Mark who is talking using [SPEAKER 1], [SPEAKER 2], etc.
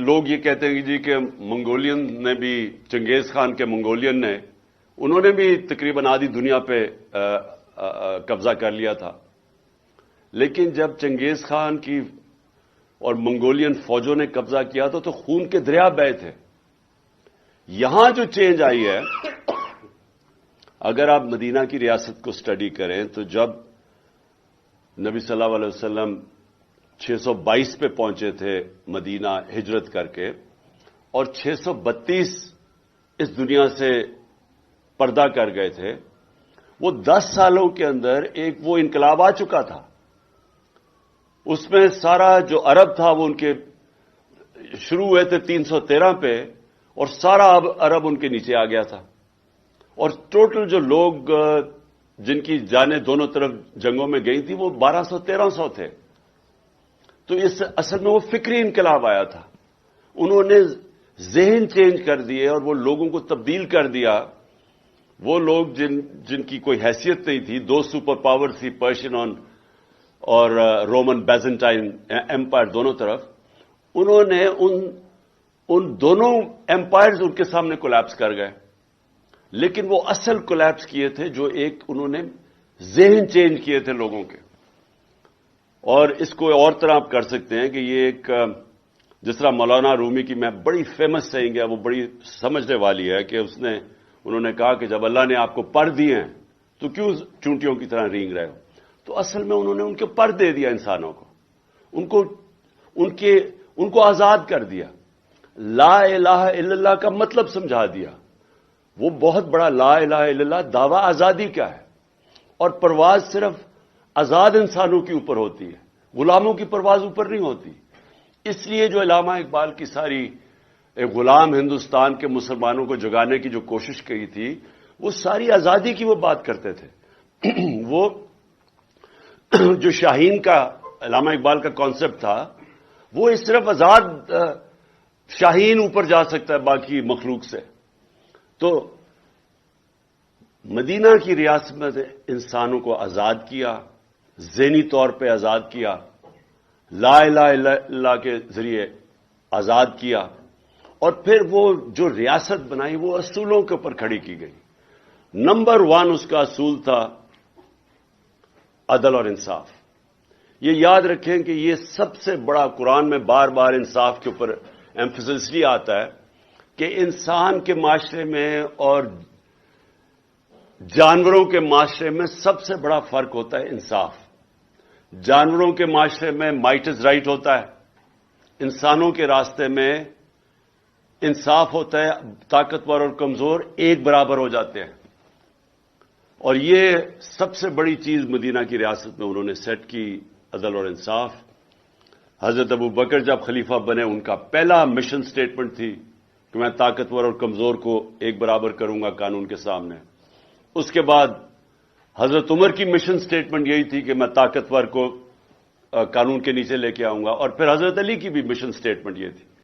[SPEAKER 1] لوگ یہ کہتے ہیں جی کہ منگولین نے بھی، چنگیز خان کے منگولین نے، انہوں نے بھی تقریباً آدھی دنیا پہ قبضہ کر لیا تھا، لیکن جب چنگیز خان کی اور منگولین فوجوں نے قبضہ کیا تو خون کے دریا بہے تھے۔ یہاں جو چینج آئی ہے، اگر آپ مدینہ کی ریاست کو سٹڈی کریں تو جب نبی صلی اللہ علیہ وسلم 622 پہ پہنچے تھے مدینہ ہجرت کر کے، اور 632 اس دنیا سے پردہ کر گئے تھے، وہ 10 سالوں کے اندر ایک وہ انقلاب آ چکا تھا۔ اس میں سارا جو عرب تھا وہ ان کے شروع ہوئے تھے 313 پہ، اور سارا عرب ان کے نیچے آ گیا تھا، اور ٹوٹل جو لوگ جن کی جانیں دونوں طرف جنگوں میں گئی تھی وہ 1200-1300 تھے۔ تو اس اصل میں وہ فکری انقلاب آیا تھا، انہوں نے ذہن چینج کر دیے اور وہ لوگوں کو تبدیل کر دیا۔ وہ لوگ جن کی کوئی حیثیت نہیں تھی، دو سپر پاور تھی، پرشین اور رومن بیزنٹائن ایمپائر دونوں طرف، انہوں نے ان دونوں ایمپائرز ان کے سامنے کولیپس کر گئے، لیکن وہ اصل کولیپس کیے تھے جو ایک انہوں نے ذہن چینج کیے تھے لوگوں کے۔ اور اس کو اور طرح آپ کر سکتے ہیں کہ یہ ایک، جس طرح مولانا رومی کی میں بڑی فیمس سیئنگ ہے، وہ بڑی سمجھنے والی ہے کہ انہوں نے کہا کہ جب اللہ نے آپ کو پر دیے ہیں تو کیوں چونٹیوں کی طرح رینگ رہے ہو؟ تو اصل میں انہوں نے ان کے پر دے دیا انسانوں کو، ان کو آزاد کر دیا، لا الہ الا اللہ کا مطلب سمجھا دیا۔ وہ بہت بڑا لا الہ الا اللہ دعویٰ آزادی کا ہے، اور پرواز صرف آزاد انسانوں کے اوپر ہوتی ہے، غلاموں کی پرواز اوپر نہیں ہوتی۔ اس لیے جو علامہ اقبال کی ساری غلام ہندوستان کے مسلمانوں کو جگانے کی جو کوشش کی تھی، وہ ساری آزادی کی وہ بات کرتے تھے۔ وہ جو شاہین کا، علامہ اقبال کا کانسیپٹ تھا، وہ صرف آزاد شاہین اوپر جا سکتا ہے باقی مخلوق سے۔ تو مدینہ کی ریاست میں انسانوں کو آزاد کیا، ذہنی طور پہ آزاد کیا، لا الہ الا اللہ کے ذریعے آزاد کیا، اور پھر وہ جو ریاست بنائی وہ اصولوں کے اوپر کھڑی کی گئی۔ نمبر 1 اس کا اصول تھا عدل اور انصاف۔ یہ یاد رکھیں کہ یہ سب سے بڑا، قرآن میں بار بار انصاف کے اوپر ایمفسس یہ آتا ہے کہ انسان کے معاشرے میں اور جانوروں کے معاشرے میں سب سے بڑا فرق ہوتا ہے انصاف۔ جانوروں کے معاشرے میں مائٹ از رائٹ ہوتا ہے، انسانوں کے راستے میں انصاف ہوتا ہے، طاقتور اور کمزور ایک برابر ہو جاتے ہیں۔ اور یہ سب سے بڑی چیز مدینہ کی ریاست میں انہوں نے سیٹ کی، عدل اور انصاف۔ حضرت ابو بکر جب خلیفہ بنے، ان کا پہلا مشن سٹیٹمنٹ تھی کہ میں طاقتور اور کمزور کو ایک برابر کروں گا قانون کے سامنے۔ اس کے بعد حضرت عمر کی مشن سٹیٹمنٹ یہی تھی کہ میں طاقتور کو قانون کے نیچے لے کے آؤں گا، اور پھر حضرت علی کی بھی مشن سٹیٹمنٹ یہ تھی۔